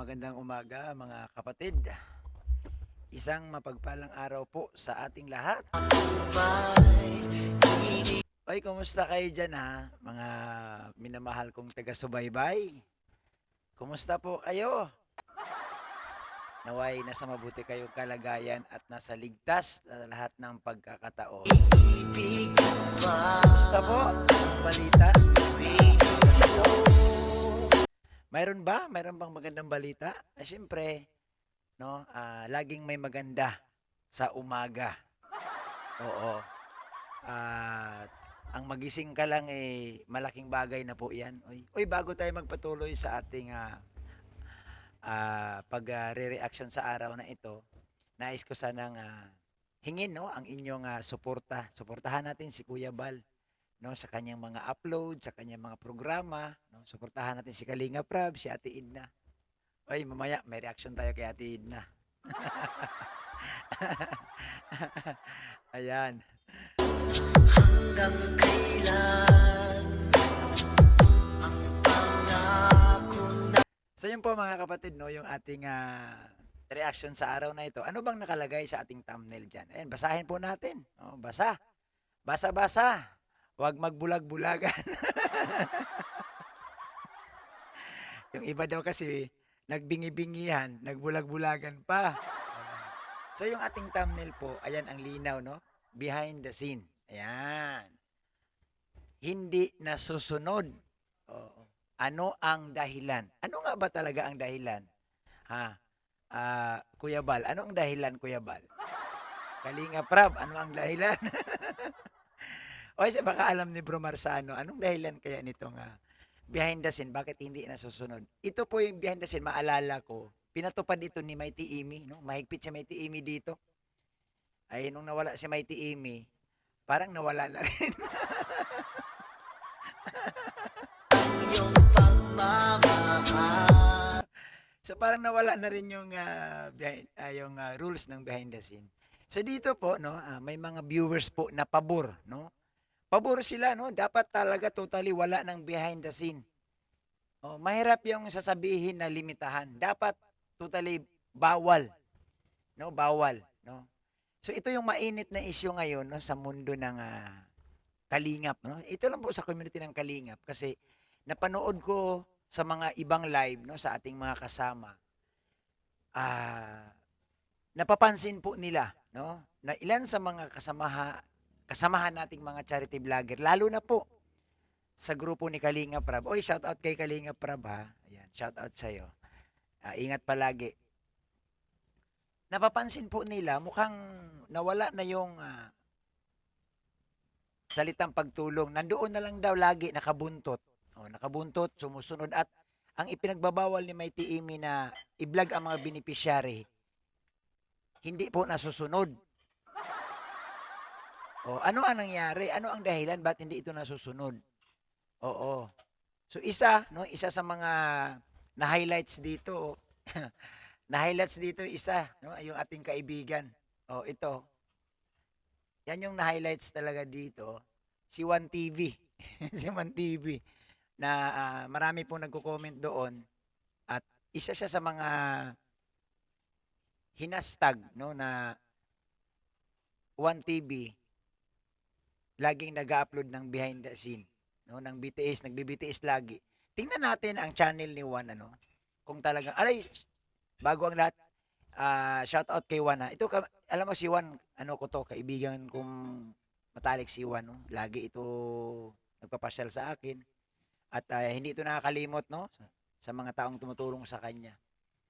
magandang umaga mga kapatid. Isang mapagpalang araw po sa ating lahat. Oy, kumusta kayo dyan ha? Mga minamahal kong taga-subaybay. Kumusta po kayo? Naway nasa mabuti kayong kalagayan at nasa ligtas na lahat ng pagkakataon. Kumusta po? Ang balita? Mayroon ba? Mayroon bang magandang balita? Siyempre, no? Laging may maganda sa umaga. Oo. At ang magising ka lang malaking bagay na po 'yan. Uy, bago tayo magpatuloy sa ating pag-re-reaction sa araw na ito, nais ko sanang hingin no ang inyong suporta. Suportahan natin si Kuya Bal no sa kanyang mga upload, sa kanyang mga programa, no. Suportahan natin si Kalinga Prab, si Ate Edna. Oy, mamaya may reaction tayo kay Ate Edna. Ayan. Hanggang kailan ang pangako na... So yun po mga kapatid, no, yung ating reaction sa araw na ito. Ano bang nakalagay sa ating thumbnail dyan? Ayan, basahin po natin. Oh, basa. Basa-basa. Huwag magbulag-bulagan. Yung iba daw kasi, nagbingi-bingihan, nagbulag-bulagan pa. Ayan. So yung ating thumbnail po, ayan ang linaw, no? Behind the scene. Ayan. Hindi nasusunod. Oo. Ano ang dahilan? Ano nga ba talaga ang dahilan? Ha? Kuya Bal, ano ang dahilan, Kuya Bal? Kalinga Prab, ano ang dahilan? O kasi baka alam ni Bro Marsano, anong dahilan kaya nitong behind the scene, bakit hindi nasusunod? Ito po yung behind the scene, maalala ko, pinatupad ito ni Mighty Amy, no? Mahigpit si Mighty Amy dito. Ay, nung nawala si Mighty Amy, parang nawala na rin. Yung pagmamahal. So parang nawala na rin yung rules ng behind the scene. So dito po no, may mga viewers po na pabor, no? Pabor sila, no? Dapat talaga totally wala ng behind the scene. Oh, mahirap yung sasabihin na limitahan. Dapat totally bawal, no? Bawal, no? So ito yung mainit na issue ngayon no sa mundo ng Kalingap, no? Ito lang po sa community ng Kalingap kasi napanood ko sa mga ibang live no sa ating mga kasama. Napapansin po nila no na ilan sa mga kasamahan nating mga charity vlogger lalo na po sa grupo ni Kalinga Prab. Oy, shout out kay Kalinga Prab ha. Ayan, shout out sa iyo. Ingat palagi. Napapansin po nila mukhang nawala na yung salitang pagtulong. Nandoon na lang daw lagi nakabuntot. Nakabuntot, sumusunod at ang ipinagbabawal ni Mighty Amy na i-vlog ang mga beneficiary, hindi po nasusunod. Ano ang nangyari? Ano ang dahilan ba't hindi ito nasusunod? Oo. So isa sa mga na-highlights dito, na-highlights dito isa, no, yung ating kaibigan. Ito. Yan yung na-highlights talaga dito, si One TV. Si One TV na marami pong nagko-comment doon at isa siya sa mga hinastag no na One TV laging nag-upload ng behind the scene no ng BTS, nagbi-BTS lagi. Tingnan natin ang channel ni One kung talagang bago ang lahat, shout out kay One Ito alam mo si One, ko to, kaibigan kong matalik si One no. Lagi ito nagpapasyal sa akin at hindi ito nakakalimot no sa mga taong tumutulong sa kanya.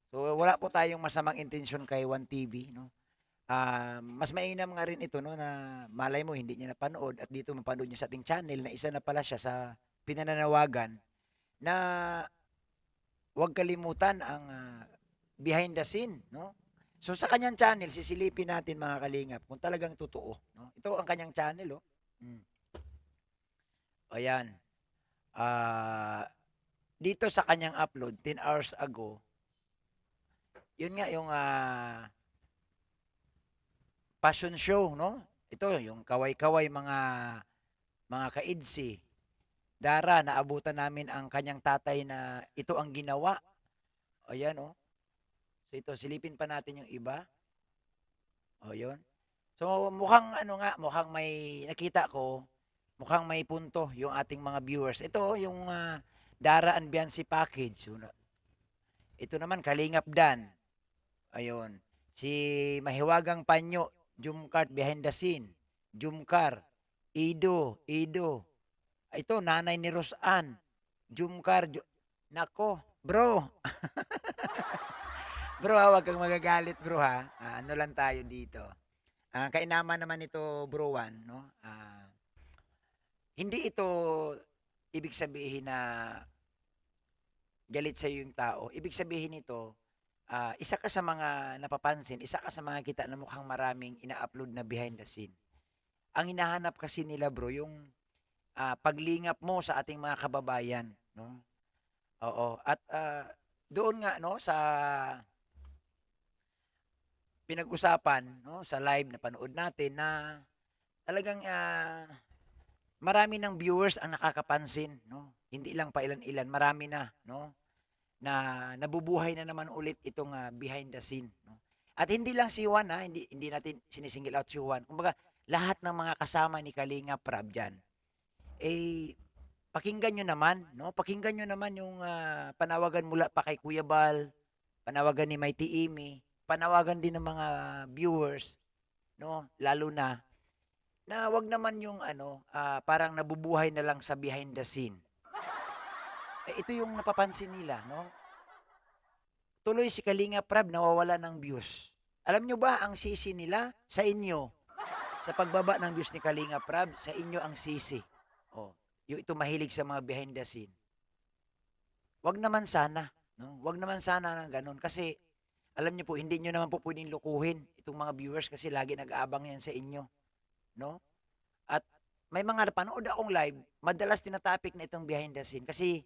So wala po tayong masamang intensyon kay One TV no. Mas mainam nga rin ito no na malay mo hindi niya napanood at dito mapanood niya sa ating channel na isa na pala siya sa pinananawagan na huwag kalimutan ang behind the scene no. So sa kanyang channel sisilipin natin mga kalingap kung talagang totoo no. Ito ang kanyang channel Ayan. Dito sa kanyang upload 10 hours ago, yun nga yung passion show, no? Ito, yung kaway-kaway mga kaidsi. Dara, naabutan namin ang kanyang tatay na ito ang ginawa. Ayan, So ito, silipin pa natin yung iba. O, yun. So mukhang ano nga, mukhang may nakita ko, mukhang may punto yung ating mga viewers. Ito, yung Dara and Biancy package. So, ito naman, Kalingap Dan. Ayun. Si Mahiwagang Panyo, Jumkart behind the scene. Jumkar, Ido. Ito, nanay ni Rosan. Jumkar, nako, bro. Bro, wag kang magagalit, bro, ha. Ano lang tayo dito. Kainaman naman ito, bro, no? Hindi ito ibig sabihin na galit sa yung tao. Ibig sabihin nito, isa ka sa mga napapansin, isa ka sa mga kita na mukhang maraming ina-upload na behind the scene. Ang hinahanap kasi nila, bro, yung paglingap mo sa ating mga kababayan, no? Oo. At doon nga, no, sa pinag-usapan, no, sa live na panood natin na talagang marami ng viewers ang nakakapansin, no? Hindi lang pa ilan-ilan, marami na, no? Na nabubuhay na naman ulit itong behind the scene, no? At hindi lang si Juan, hindi natin sinisingle out si Juan. Kumbaga, lahat ng mga kasama ni Kalinga Prab diyan. Eh, pakinggan nyo naman, no? Pakinggan nyo naman yung panawagan mula pa kay Kuya Bal, panawagan ni Mighty Amy, panawagan din ng mga viewers, no? Lalo na wag naman yung parang nabubuhay na lang sa behind the scene. Ito yung napapansin nila, no? Tuloy si Kalinga Prab nawawala ng views. Alam nyo ba ang sisi nila? Sa inyo. Sa pagbaba ng views ni Kalinga Prab, sa inyo ang sisi. Oh, yung ito mahilig sa mga behind the scene. Wag naman sana, no? Wag naman sana ng ganun kasi alam niyo po hindi niyo naman po pwedeng lukuhin itong mga viewers kasi lagi nag-aabang yan sa inyo, no? At may mga napanood akong live, madalas tinatopic na itong behind the scene kasi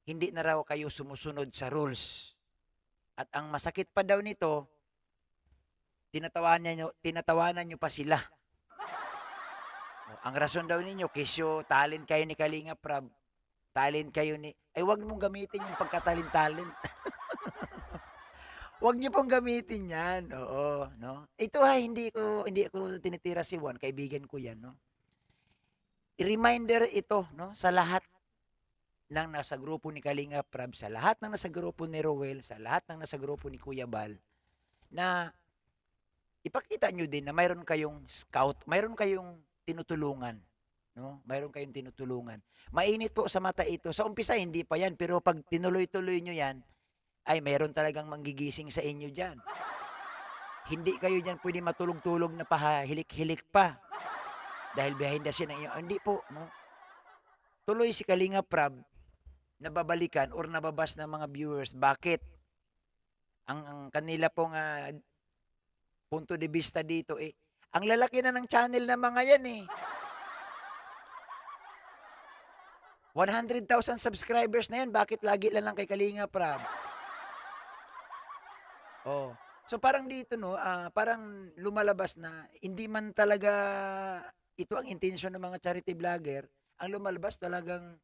hindi na raw kayo sumusunod sa rules. At ang masakit pa daw nito, tinatawanan nyo pa sila. Ang rason daw ninyo, kisyo, talent kayo ni Kalinga Prab, talent kayo ni... Ay, wag mong gamitin yung pagkatalent-talent. Wag niyo pong gamitin yan. Oo, no? Ito hindi ko tinitira si Juan, kaibigan ko yan, no? I-reminder ito, no, sa lahat ng nasa grupo ni Kalinga Prab, sa lahat ng nasa grupo ni Rowel, sa lahat ng nasa grupo ni Kuya Bal, na ipakita nyo din na mayroon kayong scout, mayroon kayong tinutulungan. No? Mayroon kayong tinutulungan. Mainit po sa mata ito. Sa umpisa, hindi pa yan. Pero pag tinuloy-tuloy nyo yan, ay mayroon talagang manggigising sa inyo dyan. Hindi kayo dyan pwede matulog-tulog na pahilik-hilik pa. Dahil behind the scene ang inyo. Hindi po. No? Tuloy si Kalinga Prab, nababalikan or nababas ng mga viewers. Bakit? Ang kanila pong punto de vista dito ang lalaki na ng channel ng mga yan 100,000 subscribers na yan, bakit lagi lang kay Kalinga Prab? Oh. So parang dito no, parang lumalabas na hindi man talaga ito ang intensyon ng mga charity vlogger, ang lumalabas talagang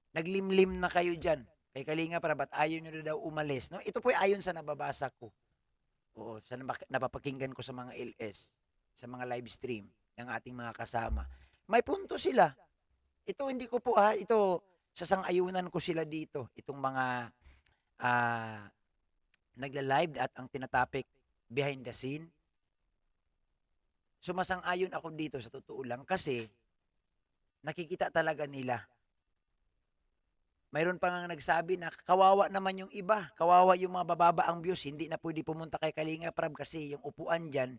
naglimlim na kayo diyan kay Kalinga Prab at ayaw nyo na daw umalis. No? Ito po ay ayon sa nababasa ko. Oo, sa napapakinggan ko sa mga LS, sa mga live stream ng ating mga kasama. May punto sila. Ito hindi ko po ito sasang-ayunan ko sila dito. Itong mga nagla-live at ang tinatopic behind the scene. Sumasang-ayon ako dito sa totoo lang kasi nakikita talaga nila. Mayroon pa nga nagsabi na kawawa naman yung iba, kawawa yung mga bababa ang views, hindi na pwede pumunta kay Kalinga Prab kasi yung upuan dyan,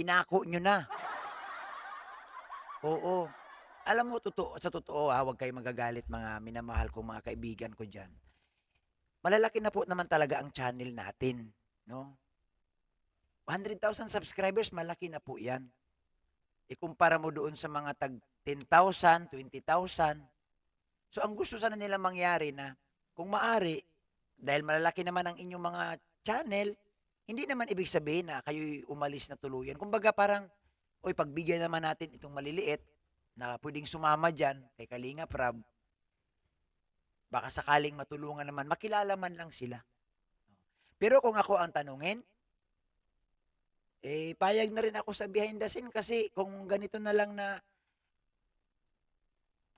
inako nyo na. Oo. Alam mo, sa totoo huwag kayo magagalit mga minamahal kong mga kaibigan ko dyan. Malalaki na po naman talaga ang channel natin, no? 100,000 subscribers, malaki na po yan. Ikumpara mo doon sa mga tag 10,000, 20,000. So, ang gusto sana nila mangyari na, kung maari, dahil malalaki naman ang inyong mga channel, hindi naman ibig sabihin na kayo'y umalis na tuluyan. Kumbaga parang, pagbigyan naman natin itong maliliit na pwedeng sumama dyan kay Kalinga Prab, baka sakaling matulungan naman, makilala man lang sila. Pero kung ako ang tanungin, payag na rin ako sa behind the scene kasi kung ganito na lang na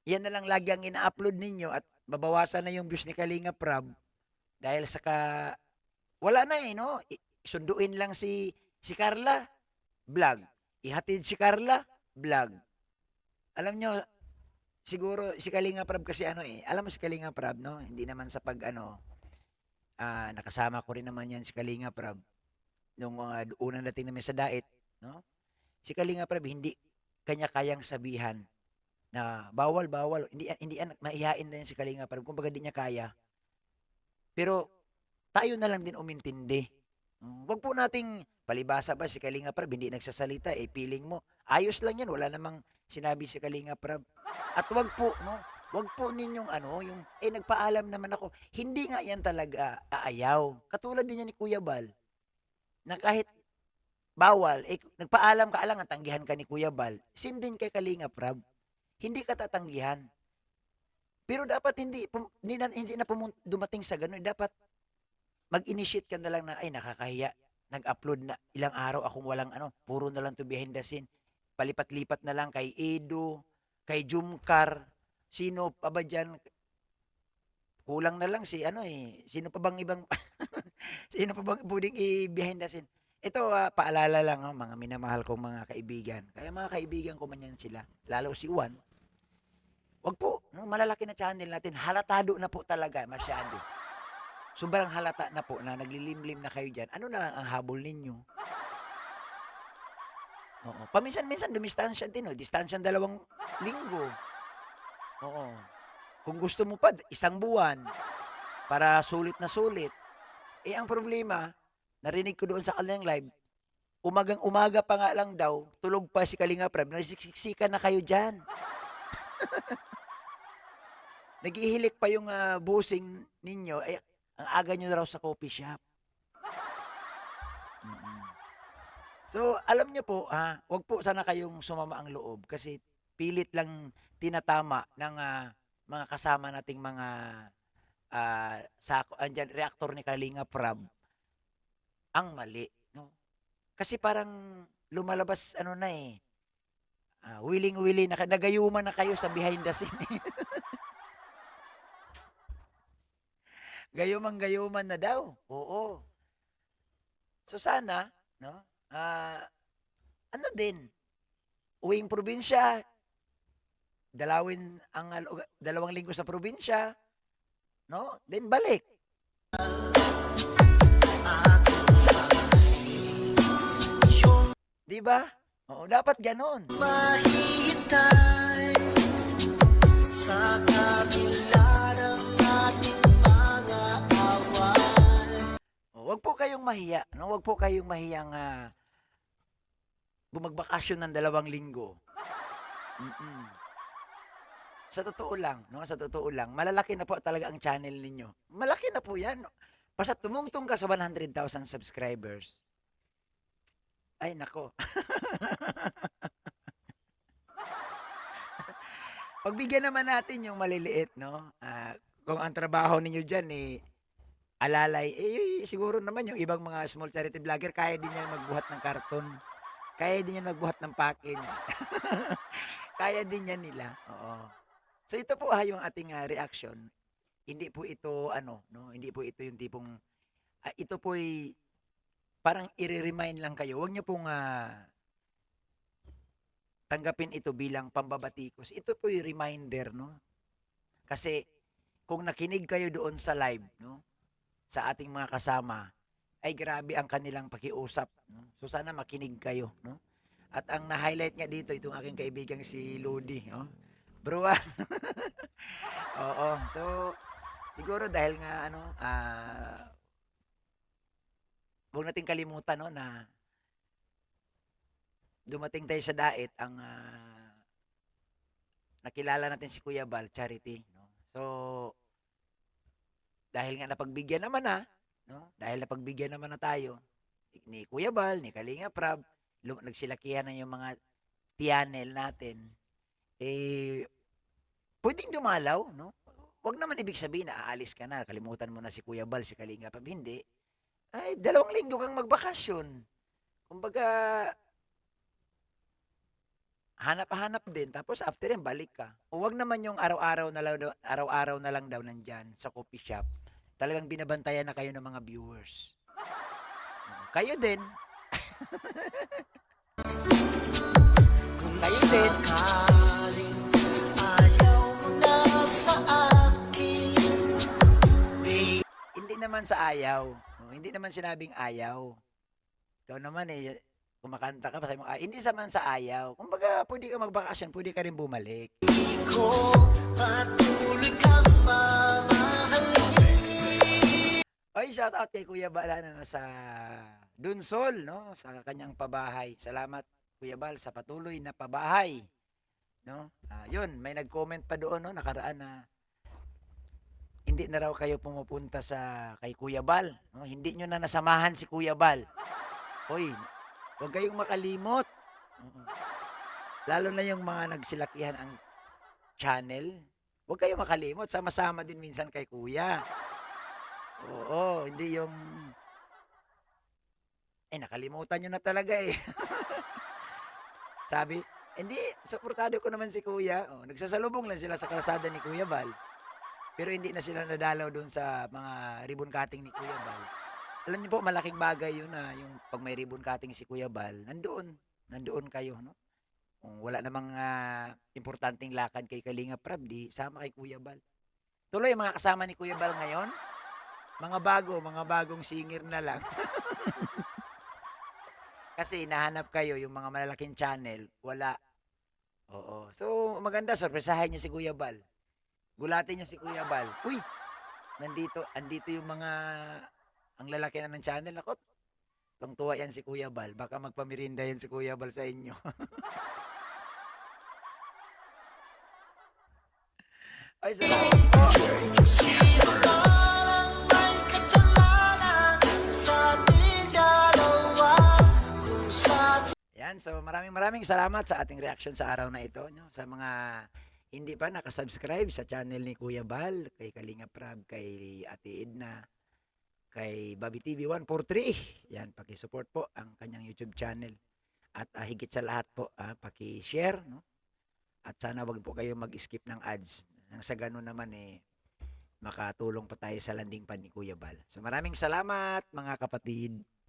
yan na lang lagi ang ina-upload ninyo at babawasan na yung views ni Kalinga Prab dahil sa wala na eh, no? Sunduin lang si Carla, vlog. Ihatid si Carla, vlog. Alam nyo, siguro si Kalinga Prab kasi ano eh, alam mo si Kalinga Prab, no? Hindi naman sa pag ano, nakasama ko rin naman yan si Kalinga Prab nung unang dating namin sa Dait, no? Si Kalinga Prab hindi kanya kayang sabihan na bawal, bawal. Hindi maihain na yan si Kalinga Prab. Kumbaga di niya kaya. Pero tayo na lang din umintindi. Wag po nating palibasa ba si Kalinga Prab hindi nagsasalita, feeling mo. Ayos lang yan, wala namang sinabi si Kalinga Prab. At wag po, no? Wag po ninyong ano, yung, nagpaalam naman ako. Hindi nga yan talaga aayaw. Katulad din yan ni Kuya Bal, na kahit bawal, nagpaalam ka lang, tanggihan ka ni Kuya Bal. Same din kay Kalinga Prab. Hindi ka tatanggihan. Pero dapat hindi na dumating sa ganun. Dapat mag-initiate ka na lang na, ay, nakakahiya. Nag-upload na ilang araw akong walang ano, puro na lang to behind the scene. Palipat-lipat na lang kay Edo, kay Jumcar, sino pa ba dyan? Kulang na lang si ano sino pa bang ibang, sino pa bang pwedeng i-behind the scene? Ito, paalala lang, mga minamahal kong mga kaibigan. Kaya mga kaibigan ko man yan sila, lalo si Juan, wag po, no, malalaki na channel natin, halatado na po talaga, masyado. Sobrang halata na po na naglilimlim na kayo dyan. Ano na lang ang habol ninyo? Oo. Paminsan-minsan dumistansya din, no? Distansya 2 linggo. Oo. Kung gusto mo pa, 1 buwan para sulit na sulit. Ang problema, narinig ko doon sa kanilang live, umagang-umaga pa nga lang daw, tulog pa si Kalinga Prab, nasiksiksikan na kayo dyan. Naghihilik pa yung busing ninyo, ang aga nyo raw sa coffee shop. Mm-mm. So, alam nyo po, wag po sana kayong sumama ang loob kasi pilit lang tinatama ng mga kasama nating mga reactor ni Kalinga Prab ang mali. No? Kasi parang lumalabas, ano na willing-willing na, nagayuman na kayo sa behind the scene. Gayuman-gayuman na daw. Oo. So sana, no? Ano din, uwing probinsya, 2 linggo sa probinsya, no? Then balik. Di ba? Oo, dapat ganun. Mahitay sa kabila ng ating mga awan. Wag po kayong mahiya, no? Wag po kayong mahiyang bumagbakasyon ng 2 linggo. Mm-mm. Sa totoo lang, no? Sa totoo lang, malalaki na po talaga ang channel ninyo. Malaki na po 'yan. Basta tumungtong ka sa 100,000 subscribers. Ay nako. Pagbigyan naman natin yung maliliit, no? Kung ang trabaho ninyo diyan alalay, siguro naman yung ibang mga small charity vlogger kaya din yan magbuhat ng karton. Kaya din yan magbuhat ng package. Kaya din yan nila. Oo. So ito po yung ating reaction. Hindi po ito ano, no? Hindi po ito yung tipong ito po ay parang i-remind lang kayo. Huwag niyo pong tanggapin ito bilang pambabatikos. Ito po yung reminder, no? Kasi kung nakinig kayo doon sa live, no? Sa ating mga kasama, ay grabe ang kanilang pakiusap, no? So sana makinig kayo, no? At ang na-highlight nga dito itong aking kaibigang si Lodi, no? Bro, oo. So siguro dahil nga ano, huwag nating kalimutan, no, na dumating tayo sa Dait ang nakilala natin si Kuya Bal, Charity, no? So dahil nga napagbigyan naman no? Dahil napagbigyan naman na tayo ni Kuya Bal, ni Kalinga Prab, nagsilakihan na yung mga tiyanel natin, pwedeng dumalaw, no? Huwag naman ibig sabihin na aalis ka na, kalimutan mo na si Kuya Bal, si Kalinga Prab, hindi. Ay, 2 linggo kang magbakasyon. Kumbaga, hanap-hanap din tapos after yan balik ka. O wag naman yung araw-araw na lang daw nandyan sa coffee shop. Talagang binabantayan na kayo ng mga viewers. Kayo din, kayo din. Hindi naman sa ayaw. Hindi naman sinabing ayaw. Ikaw naman kumakanta ka, sabi mo, hindi naman sa ayaw. Kumbaga, pwede ka magbakasyon, pwede ka rin bumalik. Ay, shout out kay Kuya Bal na nasa Dunsol, no? Sa kanyang pabahay. Salamat, Kuya Bal, sa patuloy na pabahay. No? Yun, may nag-comment pa doon, no? Nakaraan na hindi na raw kayo pumupunta sa kay Kuya Bal. No? Hindi nyo na nasamahan si Kuya Bal. Hoy, huwag kayong makalimot. Lalo na yung mga nagsilakihan ang channel. Huwag kayong makalimot. Sama-sama din minsan kay Kuya. Oo, hindi yung nakalimutan nyo na talaga eh. Sabi, hindi, suportado ko naman si Kuya. Nagsasalubong lang sila sa kalsada ni Kuya Bal. Pero hindi na sila nadalaw doon sa mga ribbon cutting ni Kuya Bal. Alam niyo po, malaking bagay yun na yung pag may ribbon cutting si Kuya Bal, nandoon kayo, no? Kung wala namang importanteng lakad kay Kalinga Prab, di sama kay Kuya Bal. Tuloy, mga kasama ni Kuya Bal ngayon, mga bagong singer na lang. Kasi nahanap kayo, yung mga malalaking channel, wala. Oo. So, maganda, sorpresahin niyo si Kuya Bal. Gulatin niyo si Kuya Bal. Uy, andito yung mga, ang lalaki na ng channel. Ako, tuwa yan si Kuya Bal. Baka magpamirinda yan si Kuya Bal sa inyo. Ay, salamat po. Yan, so maraming salamat sa ating reaction sa araw na ito. No? Sa mga hindi pa nakasubscribe sa channel ni Kuya Bal, kay Kalinga Prab, kay Ate Edna, kay Bobby TV 143. Yan, paki-support po ang kanyang YouTube channel. At higit sa lahat po, paki-share, no? At sana wag po kayo mag-skip ng ads. Nang sa ganun naman makatulong pa tayo sa landing pad ni Kuya Bal. So maraming salamat mga kapatid.